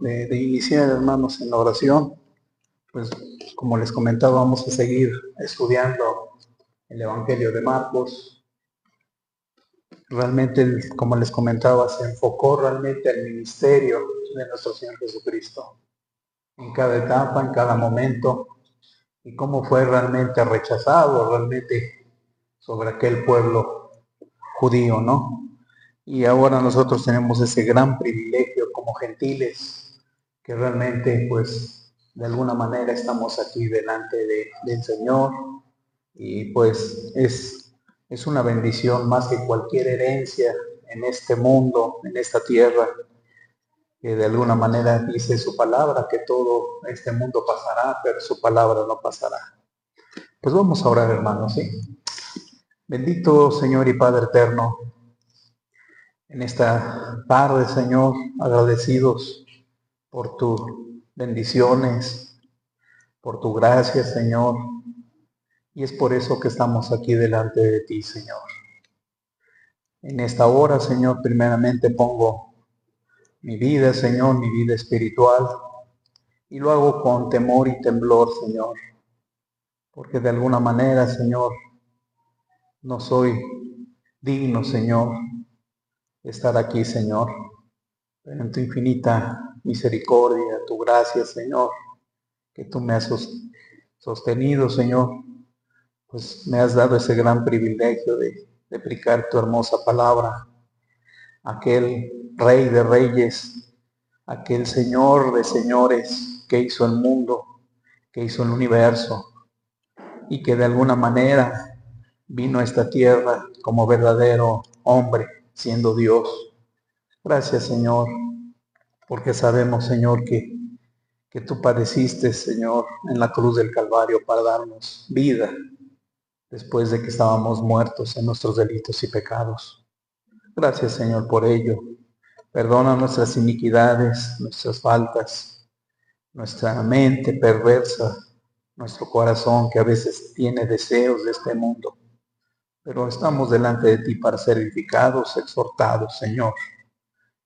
de iniciar, hermanos, en la oración, pues como les comentaba, vamos a seguir estudiando el Evangelio de Marcos. Realmente, como les comentaba, se enfocó realmente al ministerio de nuestro Señor Jesucristo, en cada etapa, en cada momento, y cómo fue realmente rechazado realmente sobre aquel pueblo judío, ¿no? Y ahora nosotros tenemos ese gran privilegio como gentiles, que realmente pues de alguna manera estamos aquí delante del Señor, y pues es una bendición más que cualquier herencia en este mundo, en esta tierra, que de alguna manera dice su palabra, que todo este mundo pasará, pero su palabra no pasará. Pues vamos a orar, hermanos, ¿sí? Bendito Señor y Padre eterno, en esta tarde, Señor, agradecidos por tus bendiciones, por tu gracia, Señor, y es por eso que estamos aquí delante de ti, Señor. En esta hora, Señor, primeramente pongo mi vida, Señor, mi vida espiritual, y lo hago con temor y temblor, Señor, porque de alguna manera, Señor, no soy digno, Señor, de estar aquí, Señor, pero en tu infinita misericordia, tu gracia, Señor, que tú me has sostenido, Señor, pues me has dado ese gran privilegio de aplicar tu hermosa palabra, aquel Rey de Reyes, aquel Señor de Señores que hizo el mundo, que hizo el universo, y que de alguna manera vino a esta tierra como verdadero hombre, siendo Dios. Gracias, Señor, porque sabemos, Señor, que tú padeciste, Señor, en la cruz del Calvario para darnos vida después de que estábamos muertos en nuestros delitos y pecados. Gracias, Señor, por ello. Perdona nuestras iniquidades, nuestras faltas, nuestra mente perversa, nuestro corazón que a veces tiene deseos de este mundo. Pero estamos delante de ti para ser edificados, exhortados, Señor.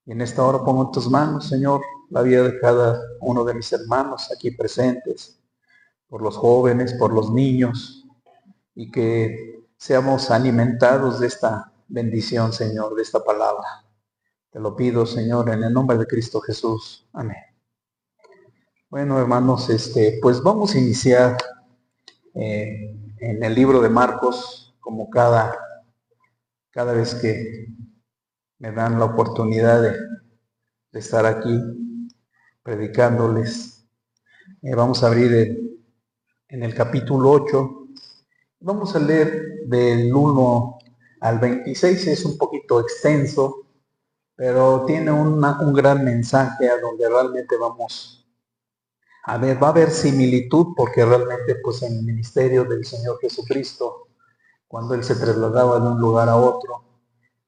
Y en esta hora pongo en tus manos, Señor, la vida de cada uno de mis hermanos aquí presentes, por los jóvenes, por los niños, y que seamos alimentados de esta bendición, Señor, de esta palabra. Te lo pido, Señor, en el nombre de Cristo Jesús. Amén. Bueno, hermanos, pues vamos a iniciar en el libro de Marcos, como cada vez que me dan la oportunidad de estar aquí predicándoles. Vamos a abrir en el capítulo 8. Vamos a leer del 1 al 26. Es un poquito extenso, pero tiene un gran mensaje a donde realmente vamos a ver. Va a haber similitud porque realmente pues en el ministerio del Señor Jesucristo, cuando Él se trasladaba de un lugar a otro,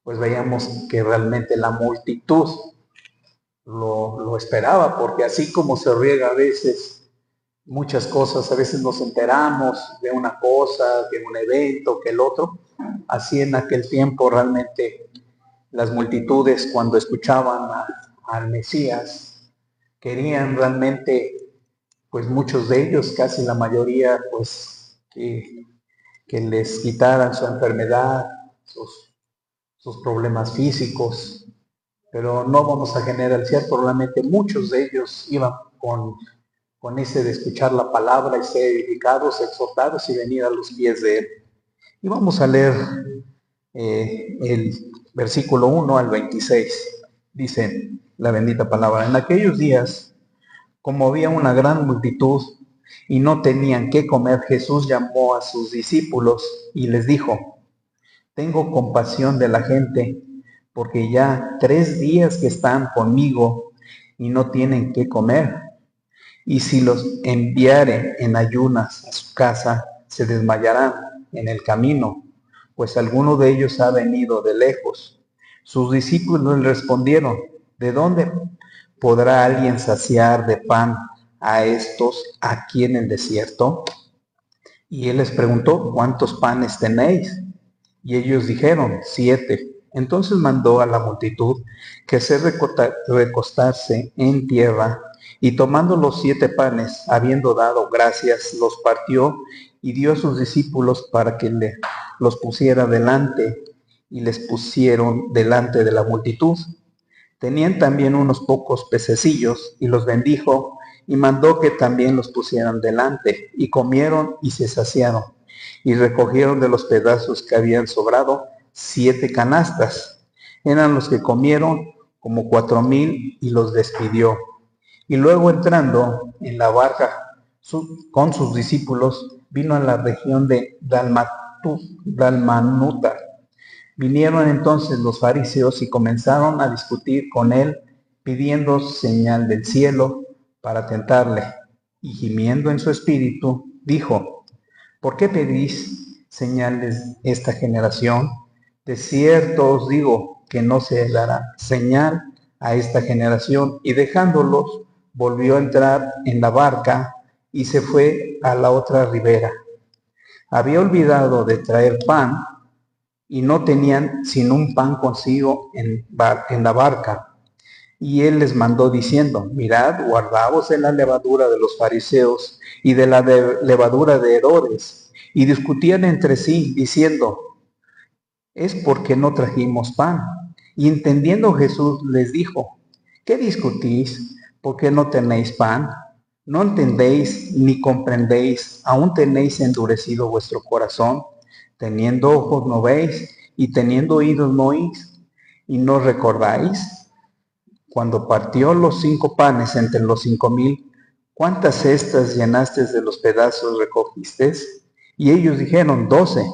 pues veíamos que realmente la multitud lo esperaba, porque así como se riega a veces muchas cosas, a veces nos enteramos de una cosa, de un evento, que el otro, así en aquel tiempo realmente las multitudes cuando escuchaban al Mesías, querían realmente, pues muchos de ellos, casi la mayoría, pues que les quitaran su enfermedad, sus problemas físicos, pero no vamos a generalizar, probablemente muchos de ellos iban con ese de escuchar la palabra y ser edificados, exhortados y venir a los pies de Él. Y vamos a leer el versículo 1 al 26. Dice la bendita palabra: en aquellos días, como había una gran multitud y no tenían qué comer, Jesús llamó a sus discípulos y les dijo: tengo compasión de la gente, porque ya 3 días que están conmigo y no tienen qué comer. Y si los enviare en ayunas a su casa, se desmayarán en el camino, pues alguno de ellos ha venido de lejos. Sus discípulos le respondieron: ¿de dónde podrá alguien saciar de pan a estos aquí en el desierto? Y él les preguntó: ¿cuántos panes tenéis? Y ellos dijeron: 7. Entonces mandó a la multitud que se recostase en tierra, y tomando los 7 panes, habiendo dado gracias, los partió y dio a sus discípulos para que los pusiera delante, y les pusieron delante de la multitud. Tenían también unos pocos pececillos, y los bendijo, y mandó que también los pusieran delante, y comieron y se saciaron, y recogieron de los pedazos que habían sobrado 7 canastas. Eran los que comieron como 4,000, y los despidió. Y luego, entrando en la barca con sus discípulos, vino a la región de Dalmanuta. Vinieron entonces los fariseos y comenzaron a discutir con él, pidiendo señal del cielo para tentarle. Y gimiendo en su espíritu, dijo: ¿por qué pedís señales esta generación? De cierto os digo que no se dará señal a esta generación. Y dejándolos, volvió a entrar en la barca y se fue a la otra ribera. Había olvidado de traer pan, y no tenían sino un pan consigo en la barca. Y él les mandó diciendo: mirad, guardaos de la levadura de los fariseos y de la levadura de Herodes. Y discutían entre sí, diciendo: es porque no trajimos pan. Y entendiendo Jesús les dijo: ¿qué discutís? ¿Por qué no tenéis pan? ¿No entendéis ni comprendéis? ¿Aún tenéis endurecido vuestro corazón? Teniendo ojos no veis, y teniendo oídos no oís, y no recordáis. Cuando partió los 5 panes entre los 5,000, ¿cuántas cestas llenaste de los pedazos recogiste? Y ellos dijeron: 12.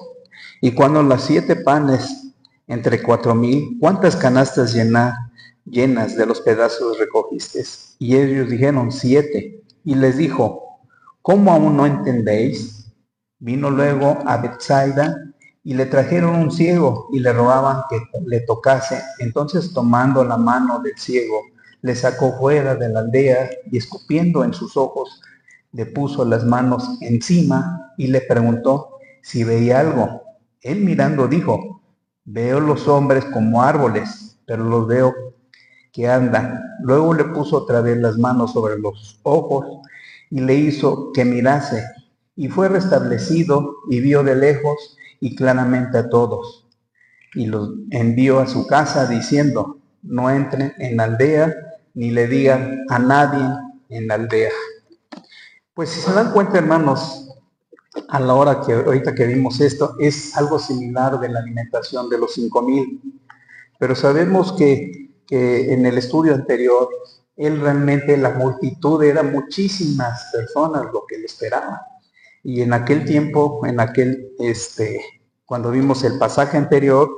Y cuando las 7 panes entre 4,000, ¿cuántas canastas llenas de los pedazos recogiste? Y ellos dijeron: 7. Y les dijo: ¿cómo aún no entendéis? Vino luego a Betsaida, y le trajeron un ciego, y le rogaban que le tocase. Entonces, tomando la mano del ciego, le sacó fuera de la aldea, y escupiendo en sus ojos, le puso las manos encima, y le preguntó si veía algo. Él, mirando, dijo: veo los hombres como árboles, pero los veo que andan. Luego le puso otra vez las manos sobre los ojos, y le hizo que mirase, y fue restablecido, y vio de lejos y claramente a todos. Y los envió a su casa diciendo: no entren en la aldea, ni le digan a nadie en la aldea. Pues si se dan cuenta, hermanos, a la hora que ahorita que vimos esto, es algo similar de la alimentación de los 5,000. Pero sabemos que en el estudio anterior, él realmente, la multitud era muchísimas personas lo que le esperaban. Y en aquel tiempo, cuando vimos el pasaje anterior,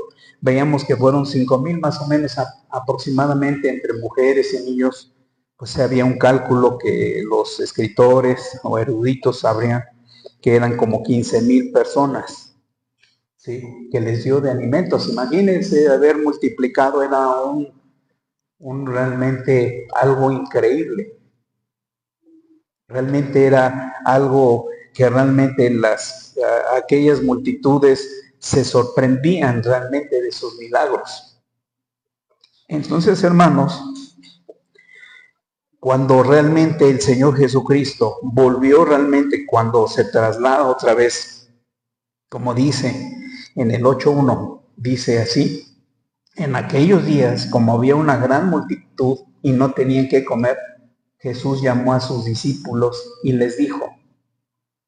veíamos que fueron 5,000 más o menos aproximadamente, entre mujeres y niños. Pues había un cálculo que los escritores o eruditos sabrían que eran como 15,000 personas, ¿sí?, que les dio de alimentos. Imagínense haber multiplicado, era realmente algo increíble. Realmente era algo que realmente aquellas multitudes se sorprendían realmente de sus milagros. Entonces, hermanos, cuando realmente el Señor Jesucristo volvió, realmente cuando se traslada otra vez, como dice en el 8:1, dice así: en aquellos días, como había una gran multitud y no tenían qué comer, Jesús llamó a sus discípulos y les dijo,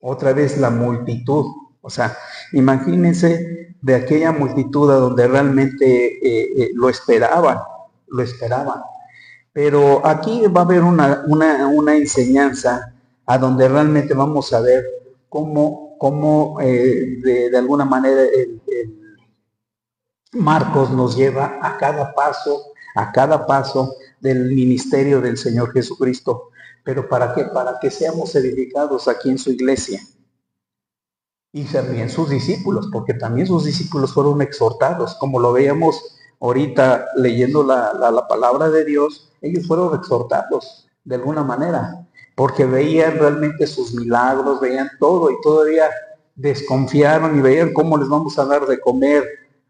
otra vez la multitud, o sea, imagínense de aquella multitud a donde realmente lo esperaban. Pero aquí va a haber una enseñanza a donde realmente vamos a ver cómo de alguna manera el Marcos nos lleva a cada paso del ministerio del Señor Jesucristo. ¿Pero para qué? Para que seamos edificados aquí en su iglesia. Y también sus discípulos, porque también sus discípulos fueron exhortados, como lo veíamos ahorita leyendo la palabra de Dios. Ellos fueron exhortados de alguna manera, porque veían realmente sus milagros, veían todo, y todavía desconfiaron y veían cómo les vamos a dar de comer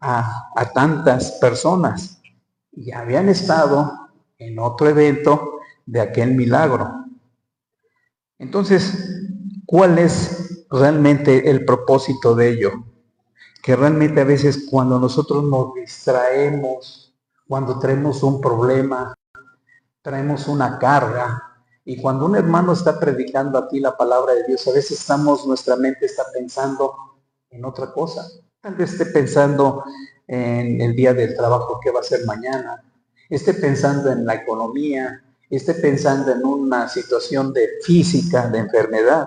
a tantas personas y habían estado en otro evento de aquel milagro. Entonces, ¿cuál es realmente el propósito de ello? Que realmente a veces cuando nosotros nos distraemos, cuando traemos un problema, traemos una carga, y cuando un hermano está predicando a ti la palabra de Dios, a veces nuestra mente está pensando en otra cosa. Tal vez esté pensando en el día del trabajo, qué va a ser mañana, esté pensando en la economía, esté pensando en una situación de física, de enfermedad.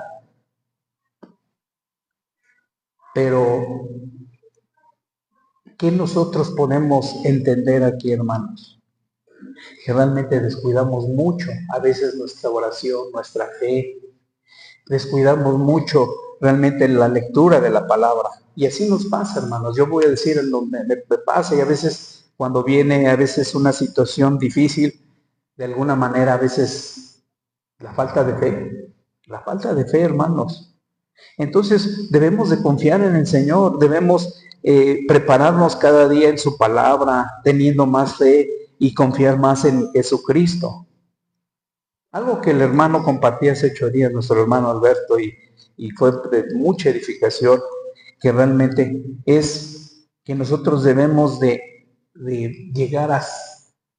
Pero, ¿qué nosotros podemos entender aquí, hermanos? Que realmente descuidamos mucho a veces nuestra oración, nuestra fe, descuidamos mucho realmente la lectura de la palabra. Y así nos pasa, hermanos. Yo voy a decir en donde me pasa, y a veces cuando viene a veces una situación difícil, de alguna manera a veces la falta de fe, hermanos. Entonces debemos de confiar en el Señor, debemos prepararnos cada día en su palabra, teniendo más fe y confiar más en Jesucristo. Algo que el hermano compartía hace 8 días, nuestro hermano Alberto, y fue de mucha edificación, que realmente es que nosotros debemos de llegar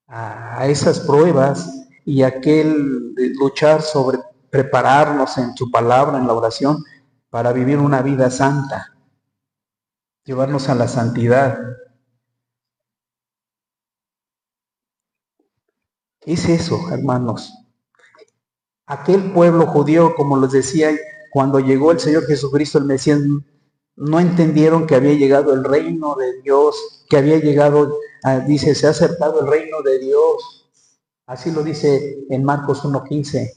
a esas pruebas y aquel de luchar sobre prepararnos en su palabra, en la oración, para vivir una vida santa, llevarnos a la santidad. Es eso, hermanos. Aquel pueblo judío, como les decía, cuando llegó el Señor Jesucristo, el Mesías, no entendieron que había llegado el reino de Dios, que había llegado, dice, se ha acercado el reino de Dios. Así lo dice en Marcos 1:15.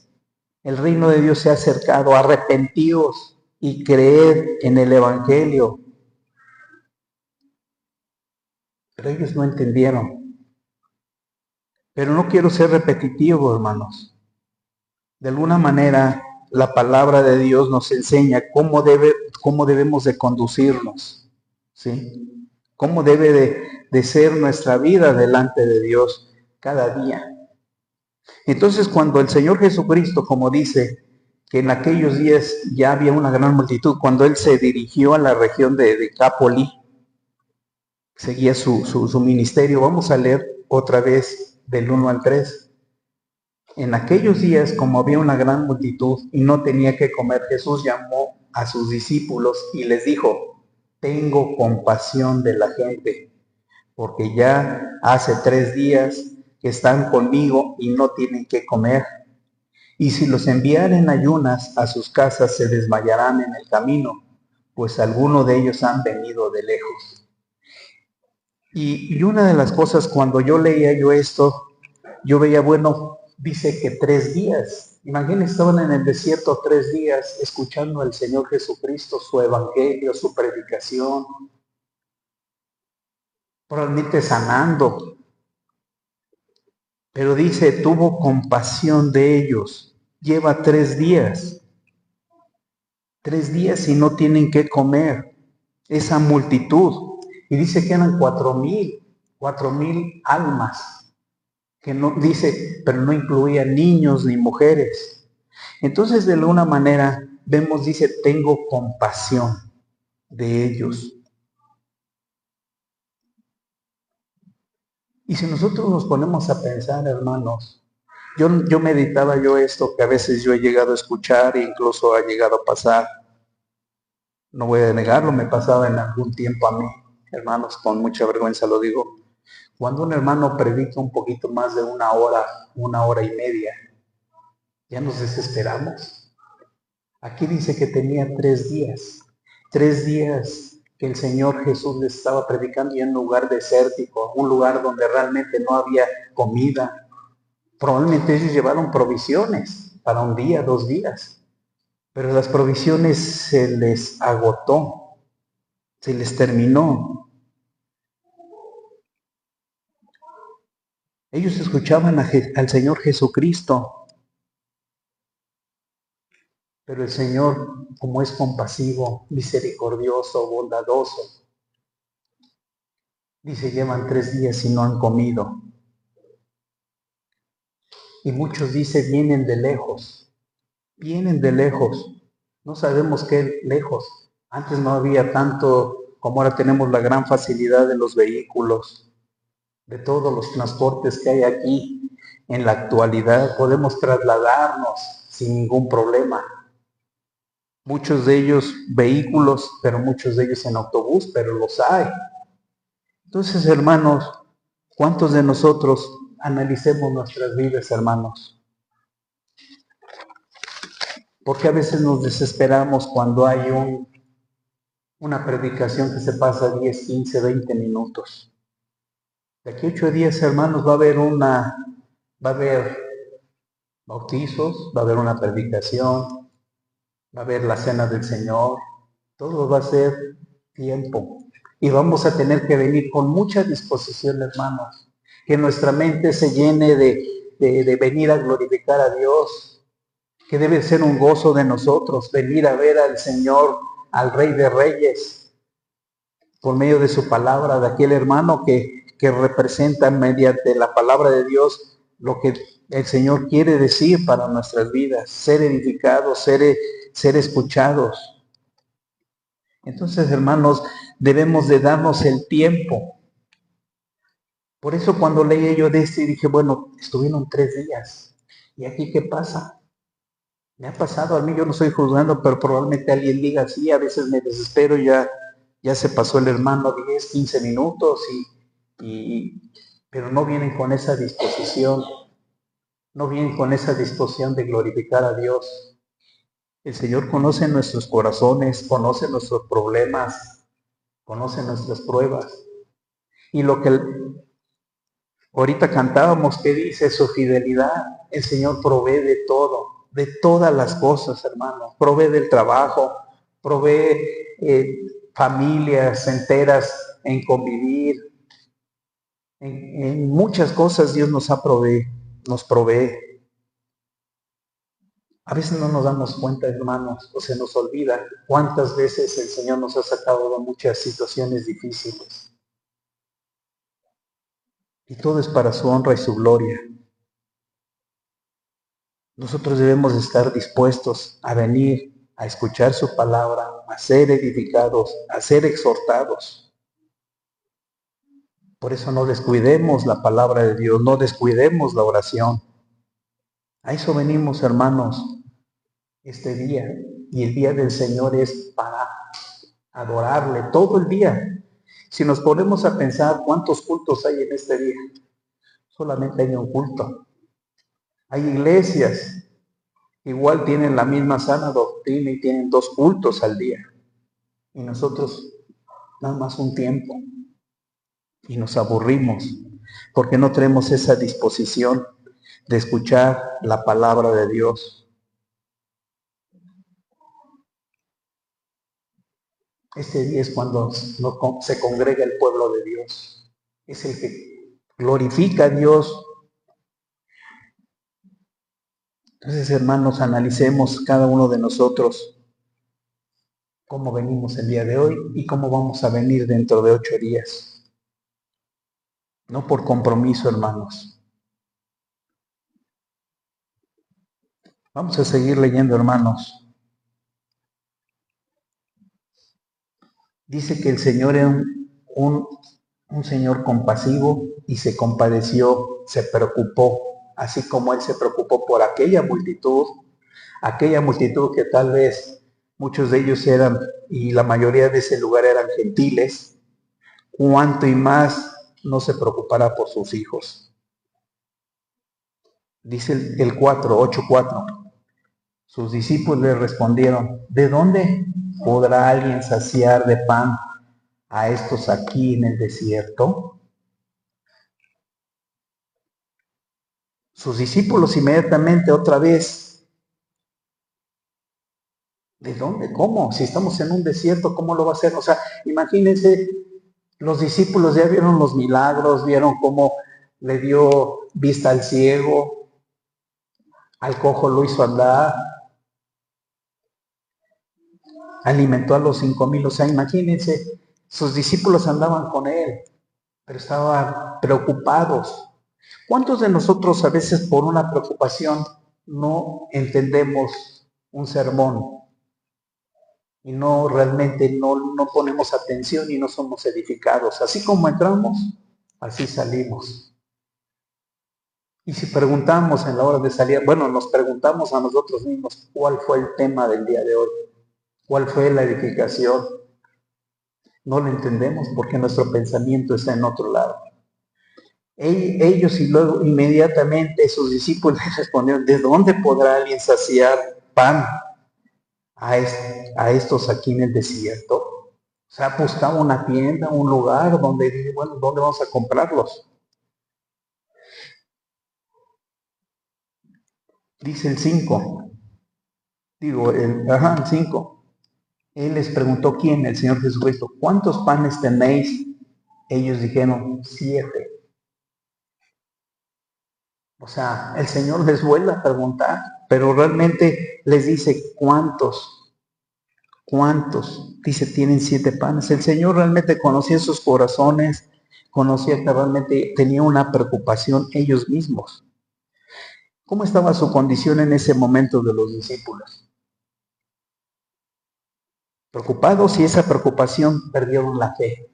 El reino de Dios se ha acercado, arrepentíos y creed en el Evangelio. Pero ellos no entendieron. Pero no quiero ser repetitivo, hermanos. De alguna manera, la palabra de Dios nos enseña cómo debemos de conducirnos, ¿sí? Cómo debe de ser nuestra vida delante de Dios cada día. Entonces, cuando el Señor Jesucristo, como dice, que en aquellos días ya había una gran multitud, cuando Él se dirigió a la región de Decápoli, seguía su ministerio. Vamos a leer otra vez del 1 al 3. En aquellos días, como había una gran multitud y no tenía que comer, Jesús llamó a sus discípulos y les dijo: tengo compasión de la gente, porque ya hace 3 días que están conmigo y no tienen que comer. Y si los enviaren en ayunas a sus casas, se desmayarán en el camino, pues algunos de ellos han venido de lejos. Y una de las cosas, cuando yo leía esto, yo veía, bueno, dice que 3 días. Imagínense, estaban en el desierto 3 días escuchando al Señor Jesucristo, su evangelio, su predicación, probablemente sanando. Pero dice, tuvo compasión de ellos. Lleva 3 días. 3 días y no tienen que comer. Esa multitud. Y dice que eran 4,000 almas. Que no dice, pero no incluía niños ni mujeres. Entonces, de alguna manera, vemos, dice, tengo compasión de ellos. Y si nosotros nos ponemos a pensar, hermanos, yo meditaba esto que a veces yo he llegado a escuchar e incluso ha llegado a pasar. No voy a negarlo, me pasaba en algún tiempo a mí, hermanos, con mucha vergüenza lo digo. Cuando un hermano predica un poquito más de 1 hora y media, ya nos desesperamos. Aquí dice que tenía 3 días. 3 días que el Señor Jesús les estaba predicando y en un lugar desértico, un lugar donde realmente no había comida. Probablemente ellos llevaron provisiones para 1 día, 2 días, pero las provisiones se les agotó, se les terminó. Ellos escuchaban al Señor Jesucristo, pero el Señor, como es compasivo, misericordioso, bondadoso, Dice, llevan 3 días y no han comido. Y muchos, dice, vienen de lejos. Vienen de lejos. No sabemos qué lejos. Antes no había tanto como ahora tenemos la gran facilidad de los vehículos, de todos los transportes que hay aquí. En la actualidad podemos trasladarnos sin ningún problema. Muchos de ellos vehículos, pero muchos de ellos en autobús, pero los hay. Entonces, hermanos, ¿cuántos de nosotros analicemos nuestras vidas, hermanos? Porque a veces nos desesperamos cuando hay una predicación que se pasa 10, 15, 20 minutos. De aquí a 8 días, hermanos, va a haber bautizos, va a haber una predicación, va a haber la cena del Señor, todo va a ser tiempo. Y vamos a tener que venir con mucha disposición, hermanos, que nuestra mente se llene de venir a glorificar a Dios, que debe ser un gozo de nosotros, venir a ver al Señor, al Rey de Reyes, por medio de su palabra, de aquel hermano que representa mediante la palabra de Dios lo que el Señor quiere decir para nuestras vidas, ser edificados, ser escuchados. Entonces, hermanos, debemos de darnos el tiempo. Por eso cuando leí yo de este dije, bueno, estuvieron 3 días. ¿Y aquí qué pasa? Me ha pasado a mí, yo no estoy juzgando, pero probablemente alguien diga, sí, a veces me desespero, ya se pasó el hermano 10, 15 minutos, pero no vienen con esa disposición, no vienen con esa disposición de glorificar a Dios. El Señor conoce nuestros corazones, conoce nuestros problemas, conoce nuestras pruebas. Y lo que ahorita cantábamos, que dice su fidelidad, el Señor provee de todo, de todas las cosas, hermano. Provee del trabajo, provee familias enteras en convivir. En muchas cosas Dios nos provee. A veces no nos damos cuenta, hermanos, o se nos olvida cuántas veces el Señor nos ha sacado de muchas situaciones difíciles. Y todo es para su honra y su gloria. Nosotros debemos estar dispuestos a venir a escuchar su palabra, a ser edificados, a ser exhortados. Por eso no descuidemos la palabra de Dios, no descuidemos la oración. A eso venimos, hermanos, este día. Y el día del Señor es para adorarle todo el día. Si nos ponemos a pensar cuántos cultos hay en este día, solamente hay un culto. Hay iglesias, igual tienen la misma sana doctrina y tienen 2 cultos al día. Y nosotros nada más un tiempo. Y nos aburrimos porque no tenemos esa disposición de escuchar la palabra de Dios. Este día es cuando se congrega el pueblo de Dios. Es el que glorifica a Dios. Entonces, hermanos, analicemos cada uno de nosotros cómo venimos el día de hoy y cómo vamos a venir dentro de 8 días. No por compromiso, hermanos. Vamos a seguir leyendo, hermanos. Dice que el Señor era un Señor compasivo y se compadeció, se preocupó, así como Él se preocupó por aquella multitud que tal vez muchos de ellos eran, y la mayoría de ese lugar eran gentiles, cuanto y más no se preocupará por sus hijos. Dice el 8:4. Sus discípulos le respondieron, ¿de dónde podrá alguien saciar de pan a estos aquí en el desierto? Sus discípulos inmediatamente otra vez, ¿de dónde? ¿Cómo? Si estamos en un desierto, ¿cómo lo va a hacer? O sea, imagínense, los discípulos ya vieron los milagros, vieron cómo le dio vista al ciego, al cojo lo hizo andar, alimentó a los 5,000, o sea, imagínense, sus discípulos andaban con él. pero estaban preocupados. ¿Cuántos de nosotros a veces por una preocupación no entendemos un sermón y no realmente no ponemos atención y no somos edificados? Así como entramos, así salimos. Y si preguntamos en la hora de salir, bueno, nos preguntamos a nosotros mismos, ¿cuál fue el tema del día de hoy? ¿Cuál fue la edificación? No lo entendemos porque nuestro pensamiento está en otro lado. Ellos y luego inmediatamente sus discípulos respondieron, ¿de dónde podrá alguien saciar pan a estos aquí en el desierto? O sea, buscaba una tienda, un lugar donde, bueno, ¿dónde vamos a comprarlos? Dice el 5, el 5. Él les preguntó, ¿quién? El Señor Jesucristo, ¿cuántos panes tenéis? Ellos dijeron, 7. O sea, el Señor les vuelve a preguntar, pero realmente les dice, ¿cuántos? ¿Cuántos? Dice, tienen 7 panes. El Señor realmente conocía sus corazones, conocía que realmente tenía una preocupación ellos mismos. ¿Cómo estaba su condición en ese momento de los discípulos? Preocupados, y esa preocupación perdieron la fe.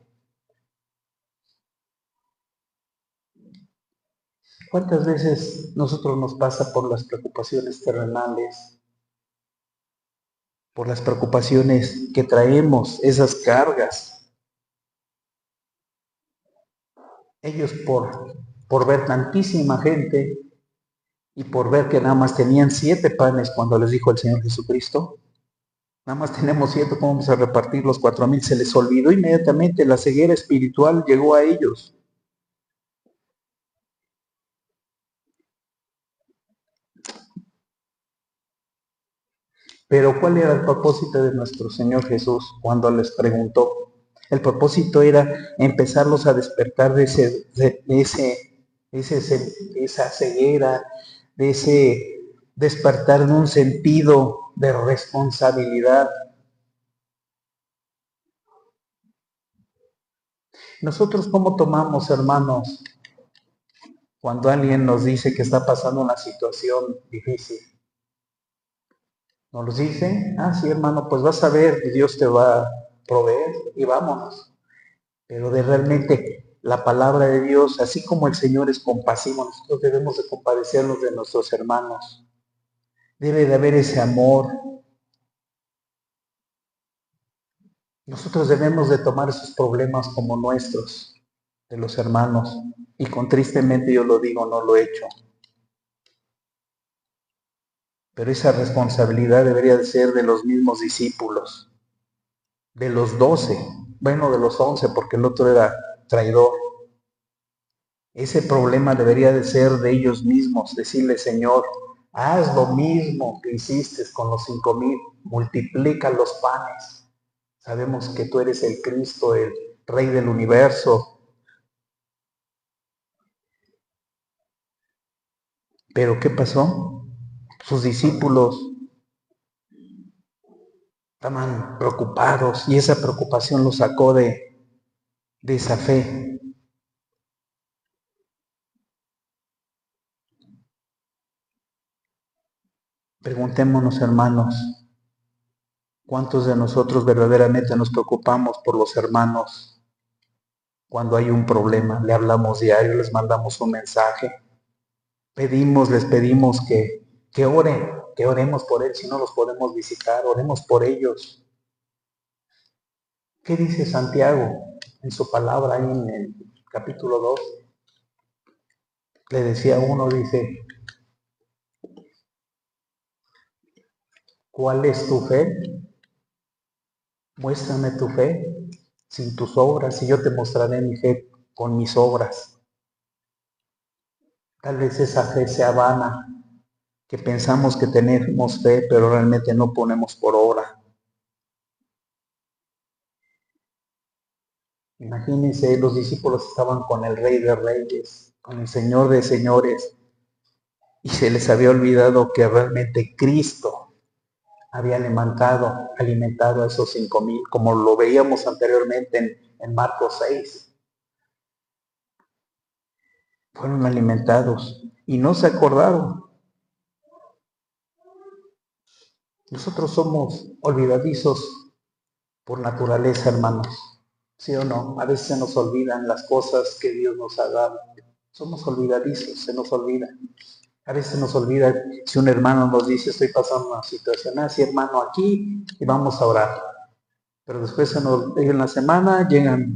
¿Cuántas veces nosotros nos pasa por las preocupaciones terrenales, por las preocupaciones que traemos, esas cargas? Ellos por ver tantísima gente y por ver que nada más tenían 7 panes cuando les dijo el Señor Jesucristo, nada más tenemos 7, ¿cómo vamos a repartir los 4,000? Se les olvidó inmediatamente, la ceguera espiritual llegó a ellos. Pero ¿cuál era el propósito de nuestro Señor Jesús cuando les preguntó? El propósito era empezarlos a despertar de esa ceguera, de ese despertar en un sentido de responsabilidad. Nosotros, ¿cómo tomamos, hermanos, cuando alguien nos dice que está pasando una situación difícil? ¿Nos lo dice? Ah, sí, hermano, pues vas a ver, Dios te va a proveer y vámonos. Pero de realmente la palabra de Dios, así como el Señor es compasivo, nosotros debemos de compadecernos de nuestros hermanos. Debe de haber ese amor. Nosotros debemos de tomar esos problemas como nuestros, de los hermanos. Y con tristemente yo lo digo, no lo he hecho. Pero esa responsabilidad debería de ser de los mismos discípulos, de los 12, bueno, de los 11, porque el otro era traidor. Ese problema debería de ser de ellos mismos, decirle, Señor, haz lo mismo que hiciste con los 5,000, multiplica los panes. Sabemos que tú eres el Cristo, el Rey del universo. Pero ¿qué pasó? Sus discípulos estaban preocupados y esa preocupación los sacó de esa fe. Preguntémonos, hermanos, ¿cuántos de nosotros verdaderamente nos preocupamos por los hermanos cuando hay un problema? Le hablamos diario, les mandamos un mensaje, les pedimos que oren, que oremos por él, si no los podemos visitar, oremos por ellos. ¿Qué dice Santiago en su palabra ahí en el capítulo 2? Le decía uno, dice, ¿cuál es tu fe? Muéstrame tu fe sin tus obras y yo te mostraré mi fe con mis obras. Tal vez esa fe sea vana, que pensamos que tenemos fe, pero realmente no ponemos por obra. Imagínense, los discípulos estaban con el Rey de Reyes, con el Señor de Señores, y se les había olvidado que realmente Cristo había alimentado a esos 5,000, como lo veíamos anteriormente en Marcos 6. fueron alimentados y no se acordaron. Nosotros somos olvidadizos por naturaleza, hermanos. ¿Sí o no? A veces se nos olvidan las cosas que Dios nos ha dado. Somos olvidadizos, se nos olvida. A veces nos olvida si un hermano nos dice, estoy pasando una situación así, hermano, aquí, y vamos a orar. Pero después en la semana llegan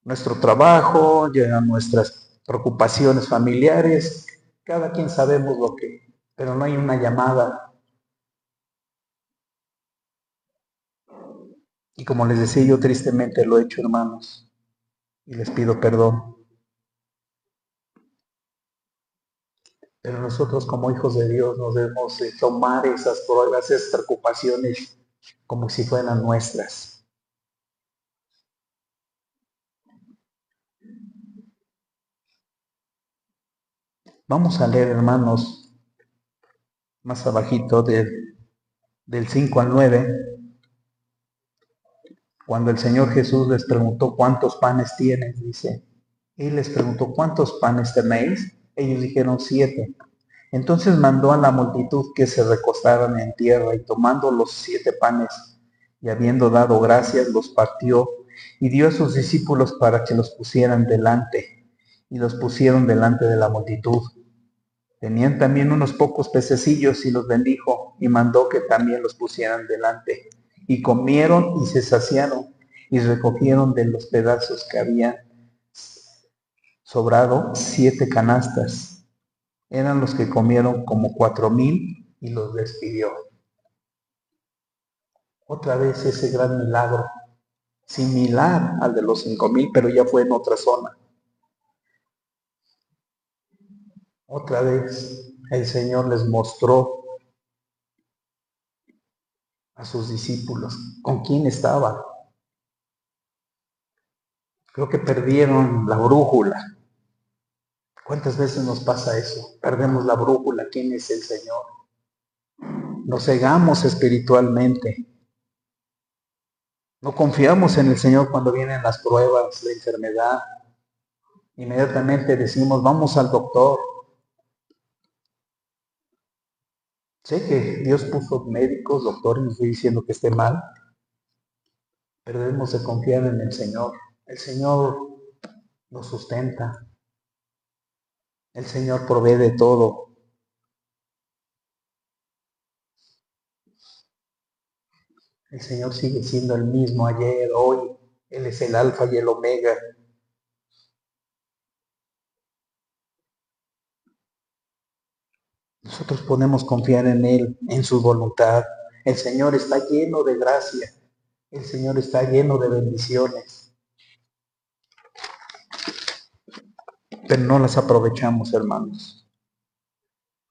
nuestro trabajo, llegan nuestras preocupaciones familiares, cada quien sabemos lo que, pero no hay una llamada. Y como les decía, yo tristemente lo he hecho, hermanos, y les pido perdón. Pero nosotros como hijos de Dios nos debemos de tomar esas pruebas, esas preocupaciones como si fueran nuestras. Vamos a leer, hermanos, más abajito del 5 al 9, cuando el Señor Jesús les preguntó cuántos panes tienes, dice. Él les preguntó, ¿cuántos panes tenéis? Ellos dijeron 7. Entonces mandó a la multitud que se recostaran en tierra y tomando los 7 panes y habiendo dado gracias, los partió y dio a sus discípulos para que los pusieran delante. Y los pusieron delante de la multitud. Tenían también unos pocos pececillos y los bendijo y mandó que también los pusieran delante. Y comieron y se saciaron y recogieron de los pedazos que habían sobrado 7 canastas. Eran los que comieron como 4,000 y los despidió. Otra vez ese gran milagro, similar al de los 5,000, pero ya fue en otra zona. Otra vez el Señor les mostró a sus discípulos con quién estaban. Creo que perdieron la brújula. ¿Cuántas veces nos pasa eso? Perdemos la brújula. ¿Quién es el Señor? Nos cegamos espiritualmente. No confiamos en el Señor cuando vienen las pruebas, la enfermedad. Inmediatamente decimos, vamos al doctor. Sé que Dios puso médicos, doctores, no estoy diciendo que esté mal, pero debemos de confiar en el Señor. El Señor nos sustenta. El Señor provee de todo. El Señor sigue siendo el mismo ayer, hoy. Él es el alfa y el omega. Nosotros podemos confiar en Él, en su voluntad. El Señor está lleno de gracia. El Señor está lleno de bendiciones. Pero no las aprovechamos, hermanos.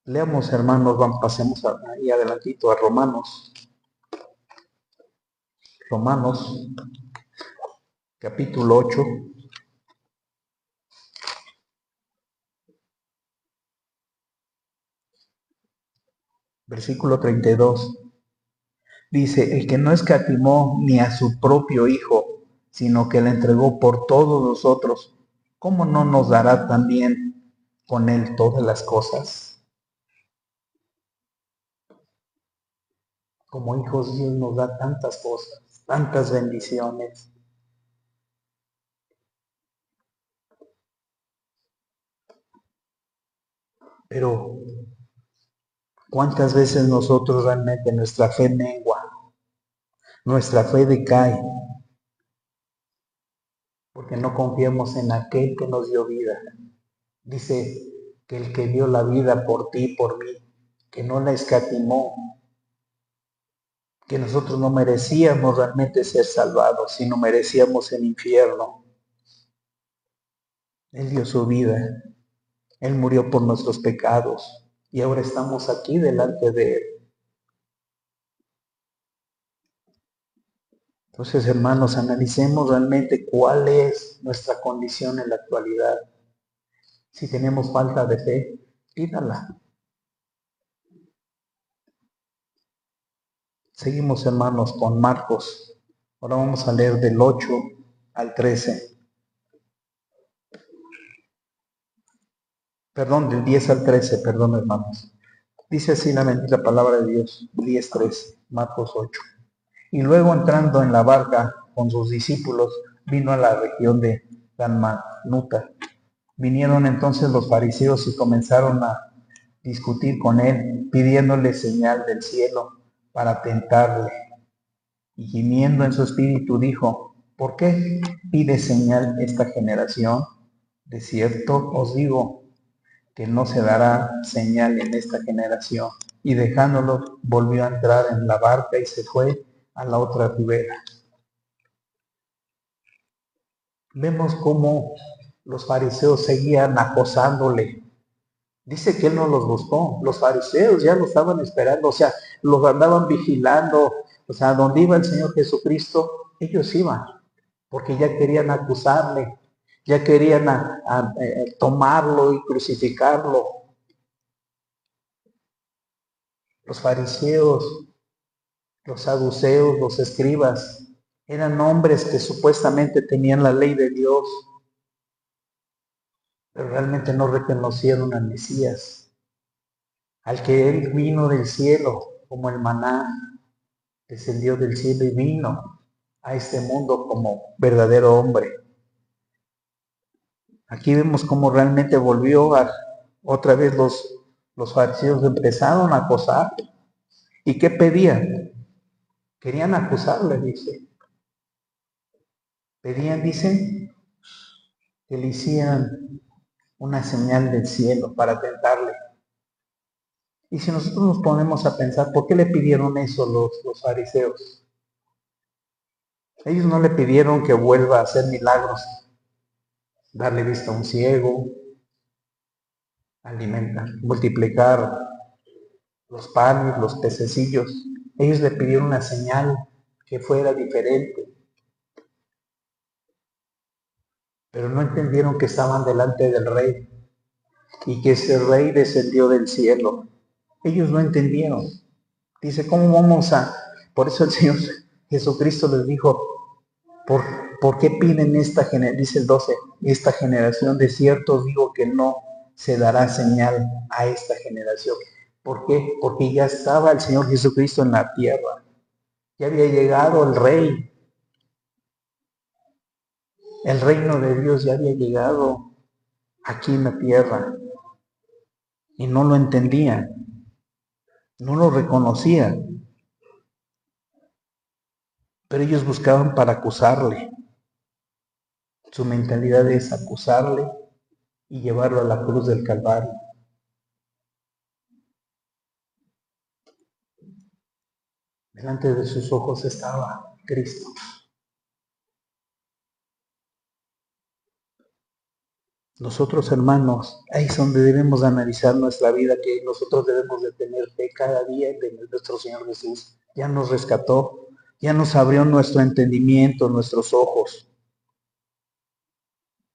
Leamos, hermanos, pasemos ahí adelantito a Romanos. Romanos, capítulo 8. Versículo 32. Dice, el que no escatimó ni a su propio Hijo, sino que le entregó por todos nosotros, ¿cómo no nos dará también con él todas las cosas? Como hijos, Dios nos da tantas cosas, tantas bendiciones. Pero, ¿cuántas veces nosotros realmente nuestra fe mengua, nuestra fe decae? Porque no confiamos en aquel que nos dio vida. Dice que el que dio la vida por ti y por mí, que no la escatimó, que nosotros no merecíamos realmente ser salvados, sino merecíamos el infierno. Él dio su vida, Él murió por nuestros pecados y ahora estamos aquí delante de Él. Entonces, hermanos, analicemos realmente cuál es nuestra condición en la actualidad. Si tenemos falta de fe, pídala. Seguimos, hermanos, con Marcos. Ahora vamos a leer del 8 al 13. Perdón, del 10 al 13, perdón, hermanos. Dice así la bendita palabra de Dios, 10:13, Marcos 8. Y luego entrando en la barca con sus discípulos, vino a la región de Dalmanuta. Vinieron entonces los fariseos y comenzaron a discutir con él, pidiéndole señal del cielo para tentarle. Y gimiendo en su espíritu dijo: ¿por qué pide señal esta generación? De cierto os digo que no se dará señal en esta generación. Y dejándolo, volvió a entrar en la barca y se fue a la otra ribera. Vemos cómo los fariseos seguían acosándole. Dice que él no los buscó, los fariseos ya lo estaban esperando, o sea, los andaban vigilando, o sea, donde iba el Señor Jesucristo, ellos iban, porque ya querían acusarle, ya querían tomarlo y crucificarlo. Los fariseos, los saduceos, los escribas, eran hombres que supuestamente tenían la ley de Dios, pero realmente no reconocieron al Mesías, al que él vino del cielo, como el maná, descendió del cielo y vino a este mundo como verdadero hombre. Aquí vemos cómo realmente volvió otra vez los fariseos empezaron a acosar. ¿Y qué pedían? Querían acusarle, dice. Pedían, dice, que le hicieran una señal del cielo para tentarle. Y si nosotros nos ponemos a pensar, ¿por qué le pidieron eso los fariseos? Ellos no le pidieron que vuelva a hacer milagros, darle vista a un ciego, alimentar, multiplicar los panes, los pececillos. Ellos le pidieron una señal que fuera diferente, pero no entendieron que estaban delante del rey y que ese rey descendió del cielo. Ellos no entendieron. Dice, ¿cómo vamos a...? Por eso el Señor Jesucristo les dijo, ¿por, ¿por qué piden esta generación? Dice el 12, esta generación, de cierto os digo que no se dará señal a esta generación. ¿Por qué? Porque ya estaba el Señor Jesucristo en la tierra. Ya había llegado el rey. El reino de Dios ya había llegado aquí en la tierra. Y no lo entendían. No lo reconocían. Pero ellos buscaban para acusarle. Su mentalidad es acusarle y llevarlo a la cruz del Calvario. Delante de sus ojos estaba Cristo. Nosotros, hermanos, ahí es donde debemos analizar nuestra vida, que nosotros debemos de tener fe cada día en nuestro Señor Jesús. Ya nos rescató, ya nos abrió nuestro entendimiento, nuestros ojos.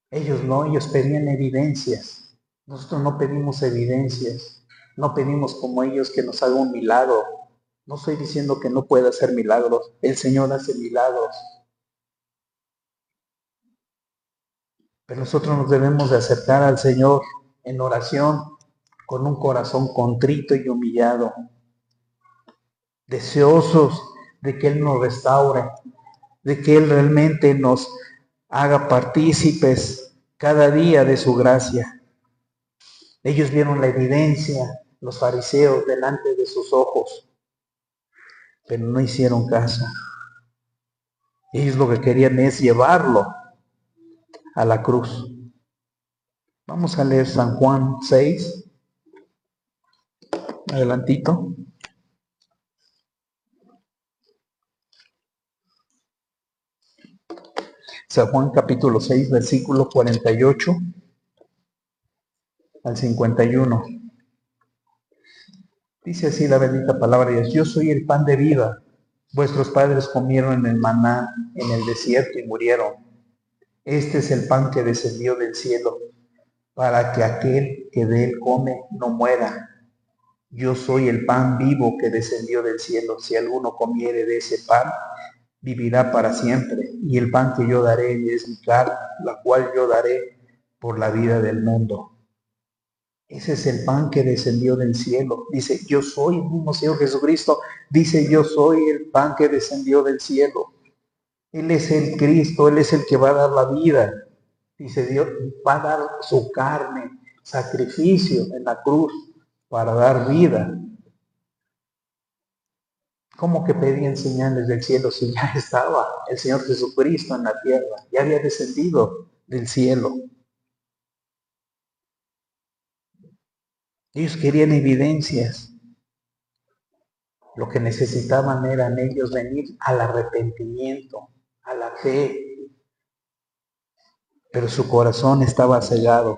Ellos no, ellos pedían evidencias. Nosotros no pedimos evidencias. No pedimos como ellos que nos haga un milagro. No estoy diciendo que no pueda hacer milagros. El Señor hace milagros. Pero nosotros nos debemos de acercar al Señor en oración con un corazón contrito y humillado, deseosos de que Él nos restaure, de que Él realmente nos haga partícipes cada día de su gracia. Ellos vieron la evidencia, los fariseos, delante de sus ojos, pero no hicieron caso. Ellos lo que querían es llevarlo a la cruz. Vamos a leer San Juan 6, adelantito. San Juan capítulo 6, versículo 48 al 51. Dice así la bendita palabra de Dios: yo soy el pan de vida. Vuestros padres comieron el maná en el desierto y murieron. Este es el pan que descendió del cielo, para que aquel que de él come no muera. Yo soy el pan vivo que descendió del cielo. Si alguno comiere de ese pan, vivirá para siempre. Y el pan que yo daré es mi carne, la cual yo daré por la vida del mundo. Ese es el pan que descendió del cielo. Dice, yo soy el mismo Señor Jesucristo. Dice, yo soy el pan que descendió del cielo. Él es el Cristo, Él es el que va a dar la vida. Dice, Dios va a dar su carne, sacrificio en la cruz para dar vida. ¿Cómo que pedían señales del cielo si ya estaba el Señor Jesucristo en la tierra? Ya había descendido del cielo. Ellos querían evidencias. Lo que necesitaban eran ellos venir al arrepentimiento, a la fe. Pero su corazón estaba cegado,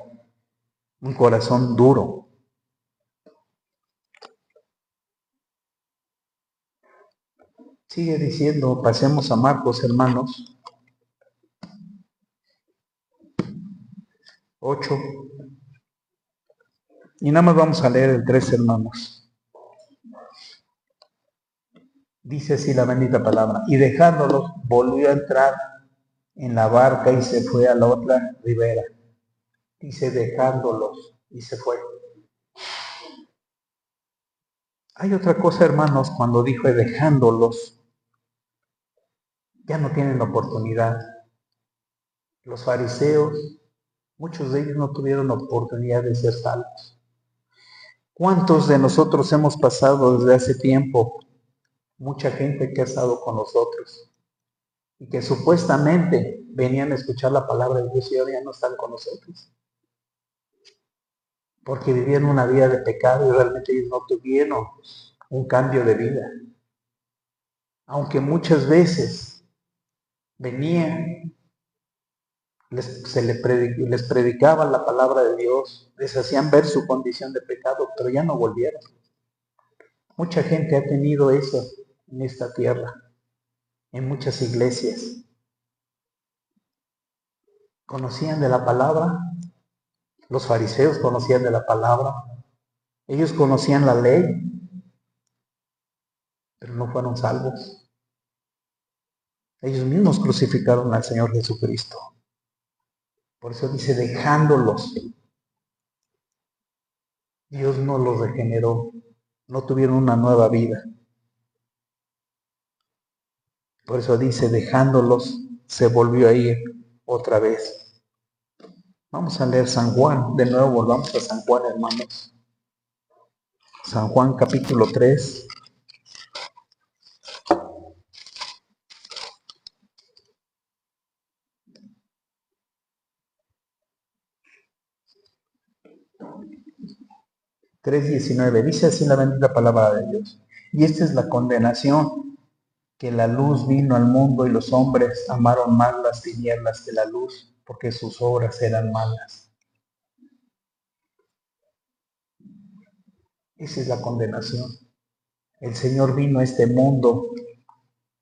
un corazón duro. Sigue diciendo, pasemos a Marcos, hermanos, 8. Y nada más vamos a leer el 3, hermanos. Dice así la bendita palabra. Y dejándolos, volvió a entrar en la barca y se fue a la otra ribera. Dice dejándolos y se fue. Hay otra cosa, hermanos, cuando dijo dejándolos, ya no tienen oportunidad. Los fariseos, muchos de ellos no tuvieron oportunidad de ser salvos. ¿Cuántos de nosotros hemos pasado desde hace tiempo? Mucha gente que ha estado con nosotros y que supuestamente venían a escuchar la palabra de Dios y ahora ya no están con nosotros. Porque vivían una vida de pecado y realmente ellos no tuvieron un cambio de vida. Aunque muchas veces venían, les predicaban la palabra de Dios, les hacían ver su condición de pecado, pero ya no volvieron. Mucha gente ha tenido eso en esta tierra, en muchas iglesias. Conocían de la palabra, los fariseos conocían de la palabra, ellos conocían la ley, pero no fueron salvos. Ellos mismos crucificaron al Señor Jesucristo. Por eso dice, dejándolos. Dios no los regeneró, no tuvieron una nueva vida. Por eso dice, dejándolos, se volvió a ir otra vez. Vamos a leer San Juan, de nuevo volvamos a San Juan, hermanos. San Juan capítulo 3. Dice así la bendita palabra de Dios. Y esta es la condenación, que la luz vino al mundo y los hombres amaron más las tinieblas que la luz, porque sus obras eran malas. Esa es la condenación. El Señor vino a este mundo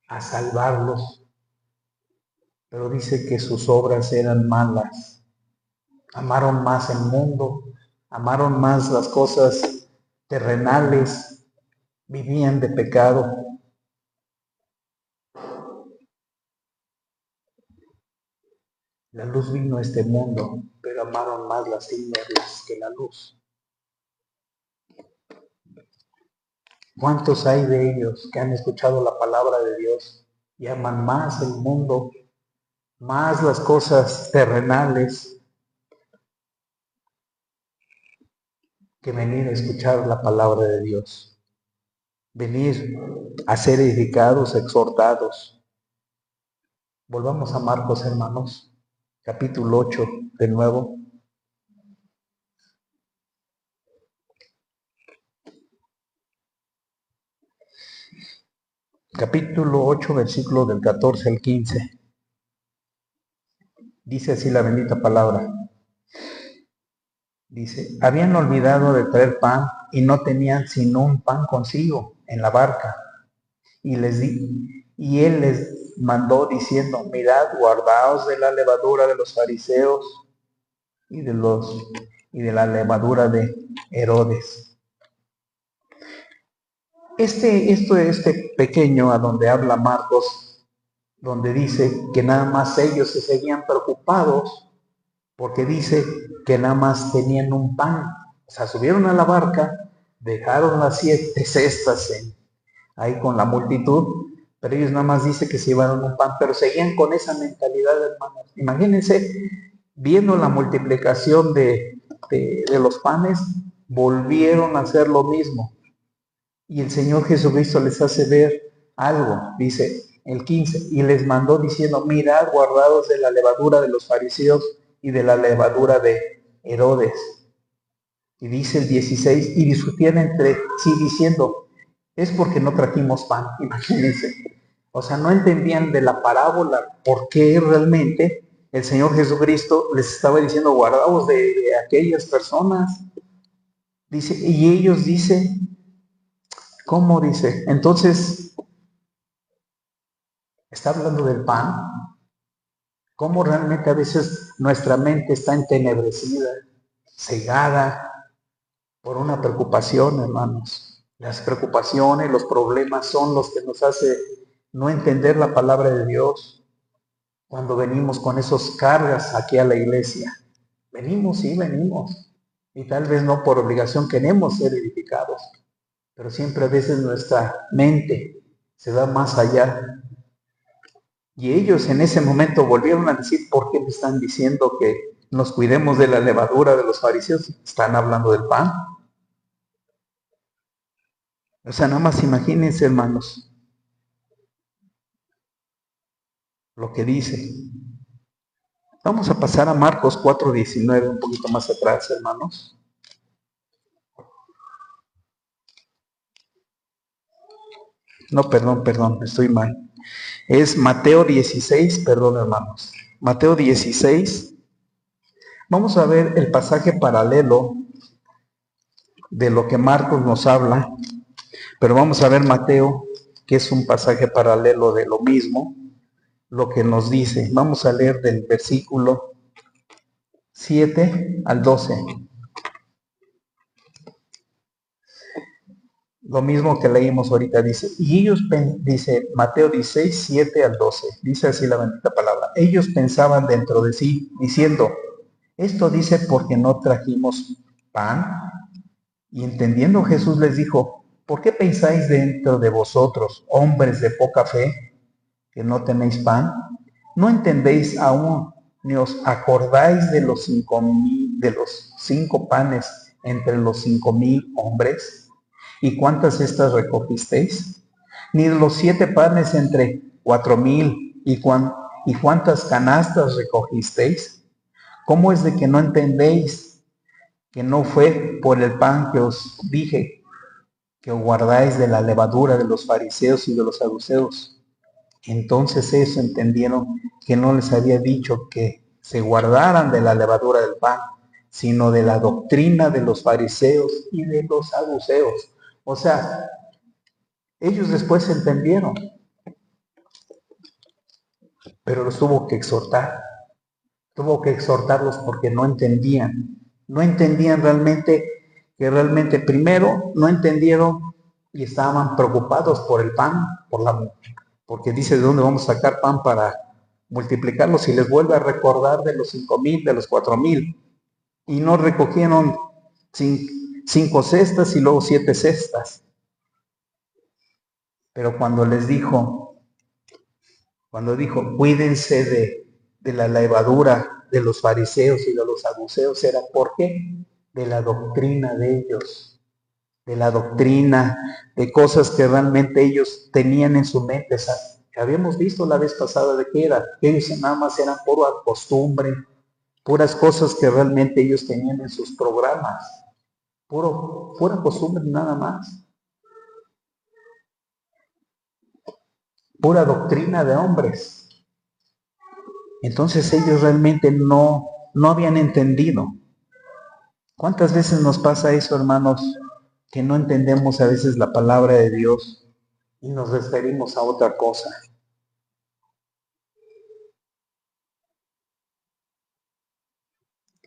a salvarlos, pero dice que sus obras eran malas. Amaron más el mundo, amaron más las cosas terrenales, vivían de pecado. La luz vino a este mundo, pero amaron más las tinieblas que la luz. ¿Cuántos hay de ellos que han escuchado la palabra de Dios y aman más el mundo, más las cosas terrenales, que venir a escuchar la palabra de Dios? Venir a ser edificados, exhortados. Volvamos a Marcos, hermanos, capítulo 8, de nuevo. Capítulo 8, versículo del 14 al 15. Dice así la bendita palabra. Dice, habían olvidado de traer pan y no tenían sino un pan consigo en la barca. Y él les mandó diciendo, mirad, guardaos de la levadura de los fariseos y de la levadura de Herodes. Este pequeño a donde habla Marcos, donde dice que nada más ellos se seguían preocupados porque dice que nada más tenían un pan, O sea, subieron a la barca, dejaron las 7 cestas ahí con la multitud, pero ellos nada más dice que se llevaron un pan, pero seguían con esa mentalidad, hermanos. Imagínense, viendo la multiplicación de los panes, volvieron a hacer lo mismo. Y el Señor Jesucristo les hace ver algo, dice el 15, y les mandó diciendo, mirad, guardados de la levadura de los fariseos y de la levadura de Herodes. Y dice el 16, y discutían entre sí diciendo, es porque no trajimos pan, imagínense. O sea, no entendían de la parábola por qué realmente el Señor Jesucristo les estaba diciendo, guardaos de aquellas personas. Dice, y ellos dicen, ¿cómo dice? Entonces, está hablando del pan. ¿Cómo realmente a veces nuestra mente está entenebrecida, cegada por una preocupación, hermanos? Las preocupaciones, los problemas son los que nos hace no entender la palabra de Dios cuando venimos con esas cargas aquí a la iglesia. Venimos, sí, venimos. Y tal vez no por obligación queremos ser edificados, pero siempre a veces nuestra mente se va más allá. Y ellos en ese momento volvieron a decir, ¿por qué me están diciendo que nos cuidemos de la levadura de los fariseos? Están hablando del pan. O sea, nada más imagínense, hermanos, lo que dice. Vamos a pasar a Marcos 4:19, un poquito más atrás, hermanos. No, perdón, estoy mal. Es Mateo 16, perdón, hermanos. Mateo 16. Vamos a ver el pasaje paralelo de lo que Marcos nos habla, pero vamos a ver Mateo, que es un pasaje paralelo de lo mismo, lo que nos dice. Vamos a leer del versículo 7 al 12. Lo mismo que leímos ahorita, dice, y ellos, dice Mateo 16, 7 al 12, dice así la bendita palabra, ellos pensaban dentro de sí, diciendo, esto dice porque no trajimos pan. Y entendiendo Jesús les dijo, ¿por qué pensáis dentro de vosotros, hombres de poca fe, que no tenéis pan? ¿No entendéis aún, ni os acordáis de los 5,000, de los 5 panes entre los 5,000 hombres? ¿Y cuántas cestas recogisteis? Ni de los 7 panes entre 4,000, ¿y cuántas canastas recogisteis? ¿Cómo es de que no entendéis que no fue por el pan que os dije, que os guardáis de la levadura de los fariseos y de los saduceos? Entonces ellos entendieron que no les había dicho que se guardaran de la levadura del pan, sino de la doctrina de los fariseos y de los saduceos. O sea, ellos después entendieron, pero los tuvo que exhortar. Tuvo que exhortarlos porque no entendían. No entendían realmente, que realmente primero no entendieron y estaban preocupados por el pan, porque dice de dónde vamos a sacar pan para multiplicarlo si les vuelve a recordar de los 5,000, de los 4,000. Y no recogieron 5 cestas y luego 7 cestas. Pero cuando dijo, cuídense de la levadura de los fariseos y de los saduceos, ¿era por qué? De la doctrina de ellos, de la doctrina, de cosas que realmente ellos tenían en su mente. Que habíamos visto la vez pasada de qué era, que ellos nada más eran pura costumbre, puras cosas que realmente ellos tenían en sus programas, pura costumbre nada más, pura doctrina de hombres. Entonces ellos realmente no habían entendido. ¿Cuántas veces nos pasa eso, hermanos, que no entendemos a veces la palabra de Dios y nos referimos a otra cosa?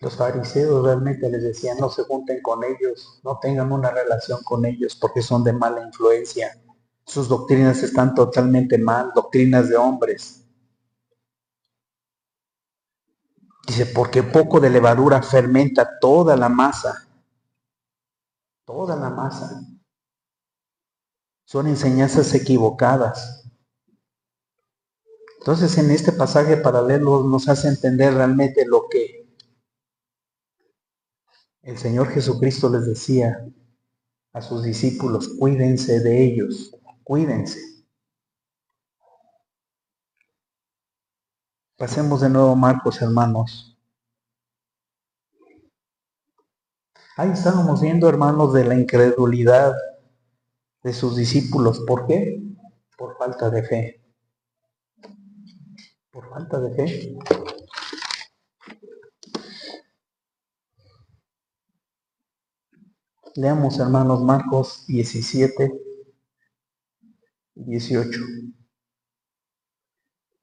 Los fariseos realmente les decían, no se junten con ellos, no tengan una relación con ellos porque son de mala influencia. Sus doctrinas están totalmente mal, doctrinas de hombres. Dice, porque poco de levadura fermenta toda la masa. la masa. Son enseñanzas equivocadas. Entonces, en este pasaje paralelo nos hace entender realmente lo que el Señor Jesucristo les decía a sus discípulos: cuídense de ellos, cuídense. Pasemos de nuevo a Marcos, hermanos. Ahí estábamos viendo, hermanos, de la incredulidad de sus discípulos. ¿Por qué? Por falta de fe. Por falta de fe. Leamos, hermanos, Marcos 17, 18.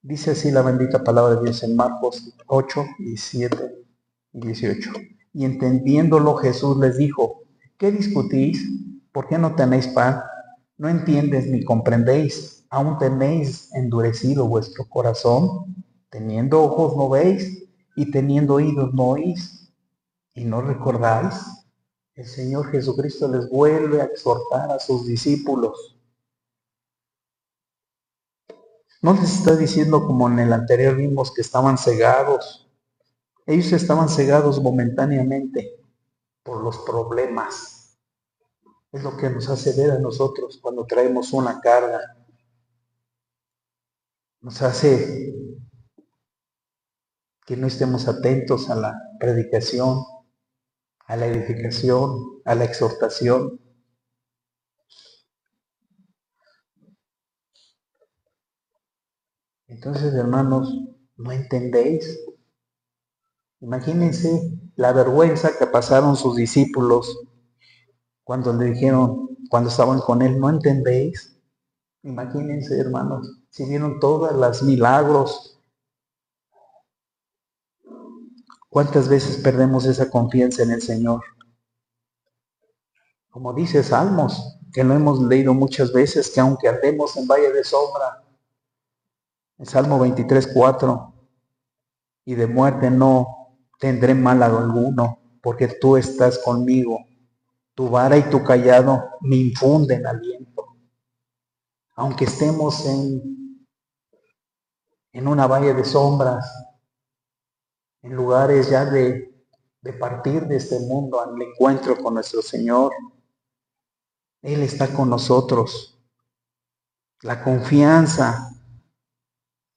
Dice así la bendita palabra de Dios en Marcos 8, 17 y 18. Y entendiéndolo Jesús les dijo: ¿qué discutís? ¿Por qué no tenéis pan? ¿No entiendes ni comprendéis? ¿Aún tenéis endurecido vuestro corazón? Teniendo ojos no veis, y teniendo oídos no oís, y no recordáis. El Señor Jesucristo les vuelve a exhortar a sus discípulos. No les está diciendo, como en el anterior vimos, que estaban cegados. Ellos estaban cegados momentáneamente por los problemas. Es lo que nos hace ver a nosotros cuando traemos una carga. Nos hace que no estemos atentos a la predicación, a la edificación, a la exhortación. Entonces, hermanos, ¿no entendéis? Imagínense la vergüenza que pasaron sus discípulos cuando le dijeron, cuando estaban con él: ¿no entendéis? Imagínense, hermanos, si vieron todas las milagros. ¿Cuántas veces perdemos esa confianza en el Señor? Como dice Salmos, que lo hemos leído muchas veces, que aunque andemos en valle de sombra, el Salmo 23, 4, y de muerte no tendré mal alguno, porque tú estás conmigo. Tu vara y tu callado me infunden aliento. Aunque estemos en una valle de sombras, en lugares ya de partir de este mundo al encuentro con nuestro Señor, Él está con nosotros. La confianza,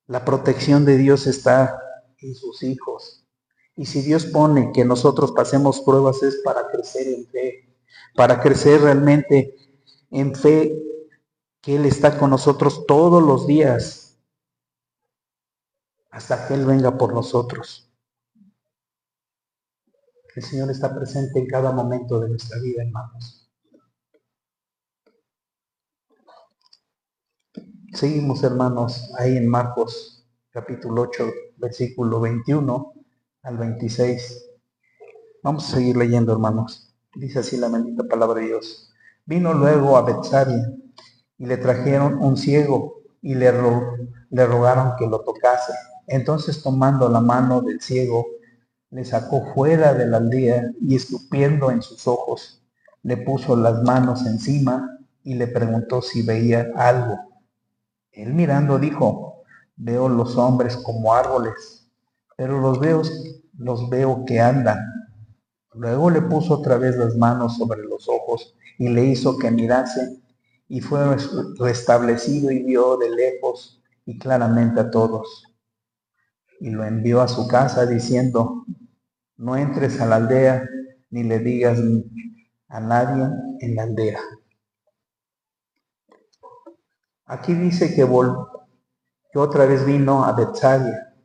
la protección de Dios está en sus hijos. Y si Dios pone que nosotros pasemos pruebas, es para crecer en fe, para crecer realmente en fe, que Él está con nosotros todos los días, hasta que Él venga por nosotros. El Señor está presente en cada momento de nuestra vida, hermanos. Seguimos, hermanos, ahí en Marcos capítulo 8, versículo 21 al 26. Vamos a seguir leyendo, hermanos. Dice así la bendita palabra de Dios. Vino luego a Betsaida y le trajeron un ciego y le rogaron que lo tocase. Entonces, tomando la mano del ciego, le sacó fuera de la aldea y, escupiendo en sus ojos, le puso las manos encima y le preguntó si veía algo. Él, mirando, dijo: veo los hombres como árboles, pero los veo que andan. Luego le puso otra vez las manos sobre los ojos y le hizo que mirase, y fue restablecido y vio de lejos y claramente a todos. Y lo envió a su casa diciendo: no entres a la aldea ni le digas a nadie en la aldea. Aquí dice que otra vez vino a Betsaida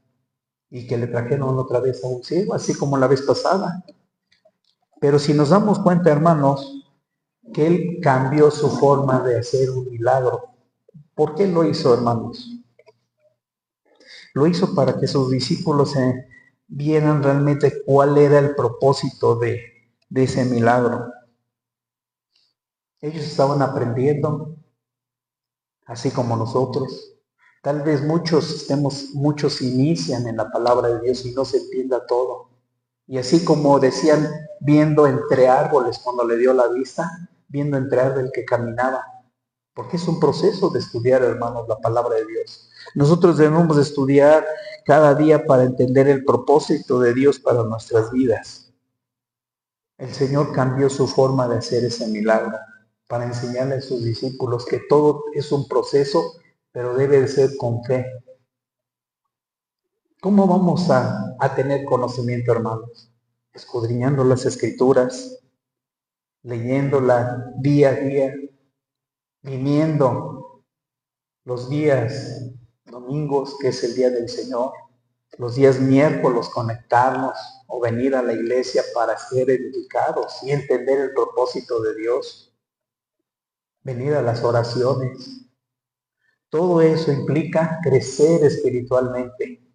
y que le trajeron otra vez a un ciego, así como la vez pasada. Pero si nos damos cuenta, hermanos, que Él cambió su forma de hacer un milagro. ¿Por qué lo hizo, hermanos? Lo hizo para que sus discípulos vieran realmente cuál era el propósito de ese milagro. Ellos estaban aprendiendo, así como nosotros. Tal vez muchos inician en la palabra de Dios y no se entienda todo. Y así como decían, viendo entre árboles cuando le dio la vista, viendo entrar del que caminaba. Porque es un proceso de estudiar, hermanos, la palabra de Dios. Nosotros debemos de estudiar cada día para entender el propósito de Dios para nuestras vidas. El Señor cambió su forma de hacer ese milagro para enseñarle a sus discípulos que todo es un proceso, pero debe de ser con fe. ¿Cómo vamos a tener conocimiento, hermanos? Escudriñando las Escrituras, leyéndolas día a día, viniendo los días domingos, que es el día del Señor, los días miércoles conectarnos o venir a la iglesia para ser edificados y entender el propósito de Dios, venir a las oraciones. Todo eso implica crecer espiritualmente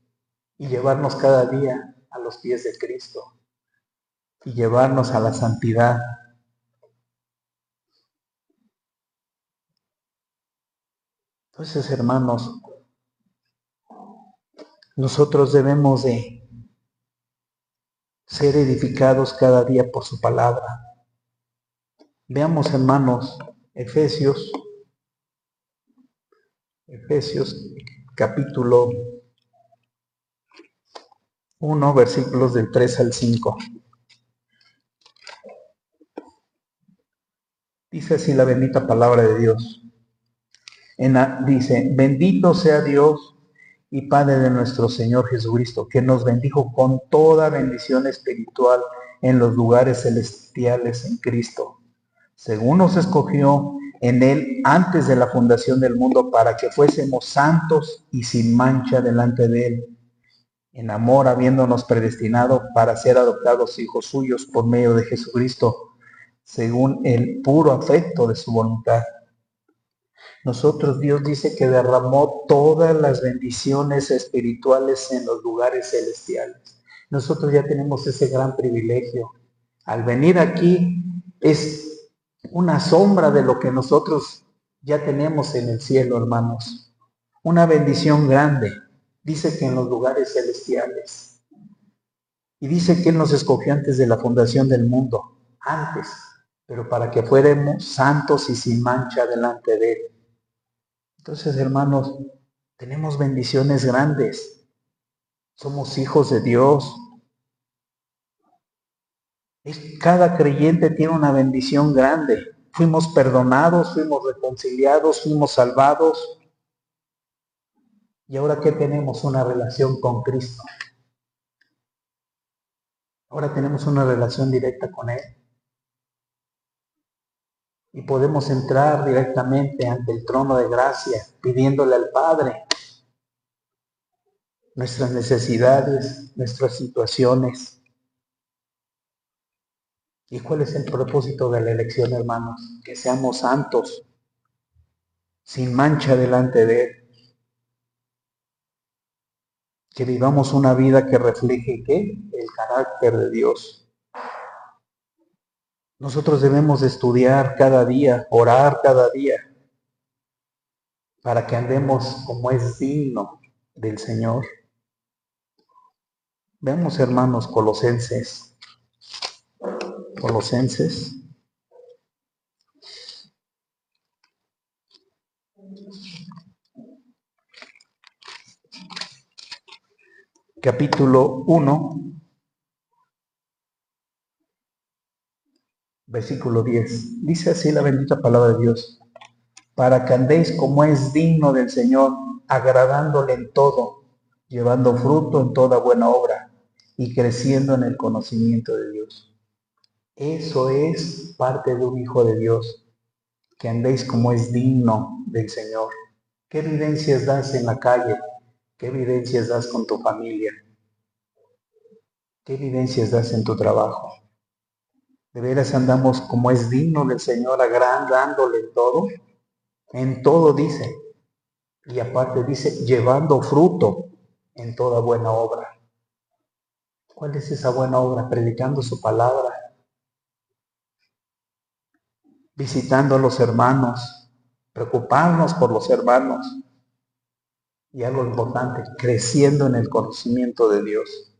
y llevarnos cada día a los pies de Cristo y llevarnos a la santidad. Entonces, hermanos, nosotros debemos de ser edificados cada día por su palabra. Veamos, hermanos, Efesios capítulo 1, versículos del 3 al 5. Dice así la bendita palabra de Dios. Dice, bendito sea Dios y Padre de nuestro Señor Jesucristo, que nos bendijo con toda bendición espiritual en los lugares celestiales en Cristo, según nos escogió en Él antes de la fundación del mundo, para que fuésemos santos y sin mancha delante de Él, en amor habiéndonos predestinado para ser adoptados hijos suyos por medio de Jesucristo, según el puro afecto de su voluntad. Nosotros, Dios dice que derramó todas las bendiciones espirituales en los lugares celestiales. Nosotros ya tenemos ese gran privilegio. Al venir aquí es una sombra de lo que nosotros ya tenemos en el cielo, hermanos. Una bendición grande. Dice que en los lugares celestiales. Y dice que Él nos escogió antes de la fundación del mundo. Antes. Pero para que fuéramos santos y sin mancha delante de Él. Entonces, hermanos, tenemos bendiciones grandes. Somos hijos de Dios. Cada creyente tiene una bendición grande. Fuimos perdonados, fuimos reconciliados, fuimos salvados. ¿Y ahora qué tenemos? Una relación con Cristo. Ahora tenemos una relación directa con Él. Y podemos entrar directamente ante el trono de gracia, pidiéndole al Padre nuestras necesidades, nuestras situaciones. ¿Y cuál es el propósito de la elección, hermanos? Que seamos santos, sin mancha delante de Él. Que vivamos una vida que refleje, ¿qué? El carácter de Dios. Nosotros debemos de estudiar cada día, orar cada día, para que andemos como es digno del Señor. Veamos, hermanos, Colosenses. Capítulo 1, versículo 10. Dice así la bendita palabra de Dios. Para que andéis como es digno del Señor, agradándole en todo, llevando fruto en toda buena obra y creciendo en el conocimiento de Dios. Eso es parte de un hijo de Dios, que andéis como es digno del Señor. ¿Qué evidencias das en la calle? ¿Qué evidencias das con tu familia? ¿Qué evidencias das en tu trabajo? ¿De veras andamos como es digno del Señor, agradándole en todo? En todo dice. Y aparte dice, llevando fruto en toda buena obra. ¿Cuál es esa buena obra? Predicando su palabra, visitando a los hermanos, preocuparnos por los hermanos. Y algo importante, creciendo en el conocimiento de Dios.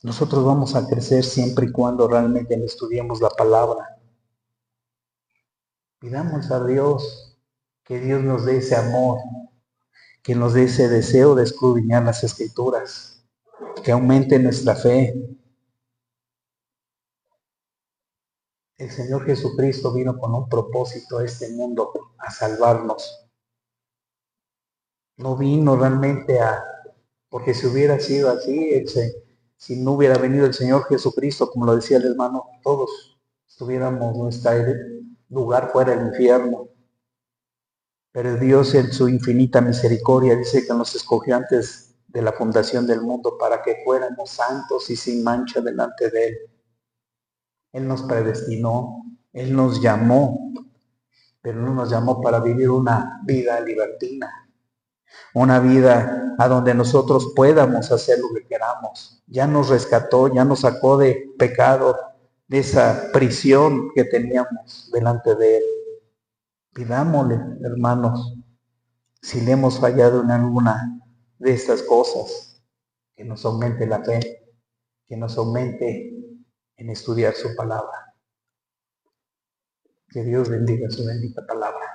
Nosotros vamos a crecer siempre y cuando realmente estudiemos la palabra. Pidamos a Dios que Dios nos dé ese amor, que nos dé ese deseo de escudriñar las Escrituras, que aumente nuestra fe. El Señor Jesucristo vino con un propósito a este mundo, a salvarnos. No vino realmente porque si hubiera sido así, si no hubiera venido el Señor Jesucristo, como lo decía el hermano, todos estuviéramos nuestro lugar fuera del infierno. Pero Dios en su infinita misericordia dice que nos escogió antes de la fundación del mundo para que fuéramos santos y sin mancha delante de Él. Él nos predestinó, Él nos llamó, pero no nos llamó para vivir una vida libertina, una vida a donde nosotros podamos hacer lo que queramos. Ya nos rescató, ya nos sacó de pecado, de esa prisión que teníamos delante de Él. Pidámosle, hermanos, si le hemos fallado en alguna de estas cosas, que nos aumente la fe, que nos aumente en estudiar su palabra. Que Dios bendiga su bendita palabra.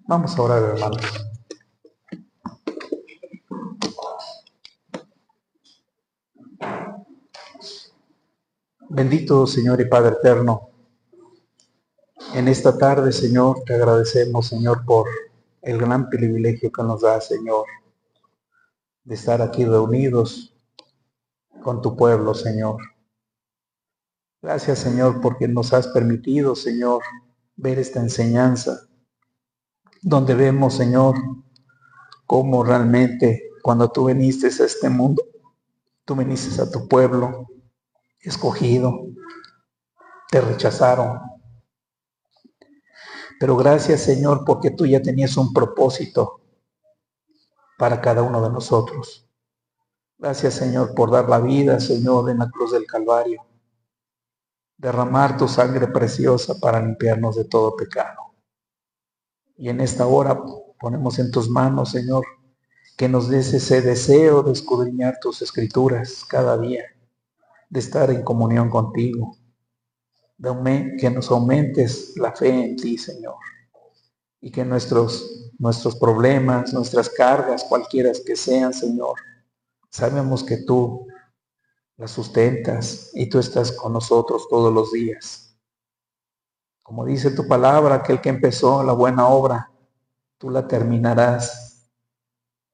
Vamos a orar, hermanos. Bendito Señor y Padre eterno, en esta tarde, Señor, te agradecemos, Señor, por el gran privilegio que nos da, Señor, de estar aquí reunidos con tu pueblo, Señor. Gracias, Señor, porque nos has permitido, Señor, ver esta enseñanza, donde vemos, Señor, cómo realmente cuando tú viniste a este mundo, tú viniste a tu pueblo escogido, te rechazaron. Pero gracias, Señor, porque tú ya tenías un propósito para cada uno de nosotros. Gracias, Señor, por dar la vida, Señor, en la cruz del Calvario. Derramar tu sangre preciosa para limpiarnos de todo pecado. Y en esta hora ponemos en tus manos, Señor, que nos des ese deseo de escudriñar tus escrituras cada día, de estar en comunión contigo, que nos aumentes la fe en ti, Señor, y que nuestros problemas, nuestras cargas, cualquiera que sean, Señor, sabemos que tú las sustentas y tú estás con nosotros todos los días. Como dice tu palabra, aquel que empezó la buena obra, tú la terminarás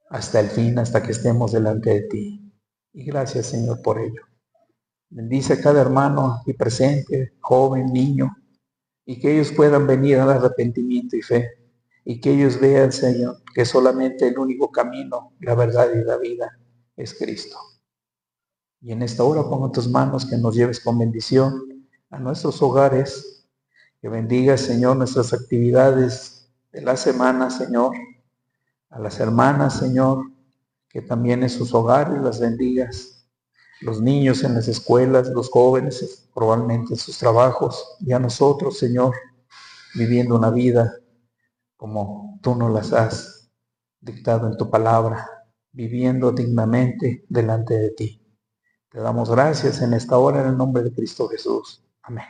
hasta el fin, hasta que estemos delante de ti. Y gracias, Señor, por ello. Bendice a cada hermano aquí presente, joven, niño, y que ellos puedan venir al arrepentimiento y fe, y que ellos vean, Señor, que solamente el único camino, la verdad y la vida es Cristo. Y en esta hora pongo en tus manos que nos lleves con bendición a nuestros hogares, que bendigas, Señor, nuestras actividades de la semana, Señor, a las hermanas, Señor, que también en sus hogares las bendigas, los niños en las escuelas, los jóvenes probablemente en sus trabajos, y a nosotros, Señor, viviendo una vida como tú nos las has dictado en tu palabra, viviendo dignamente delante de ti. Te damos gracias en esta hora en el nombre de Cristo Jesús. Amén.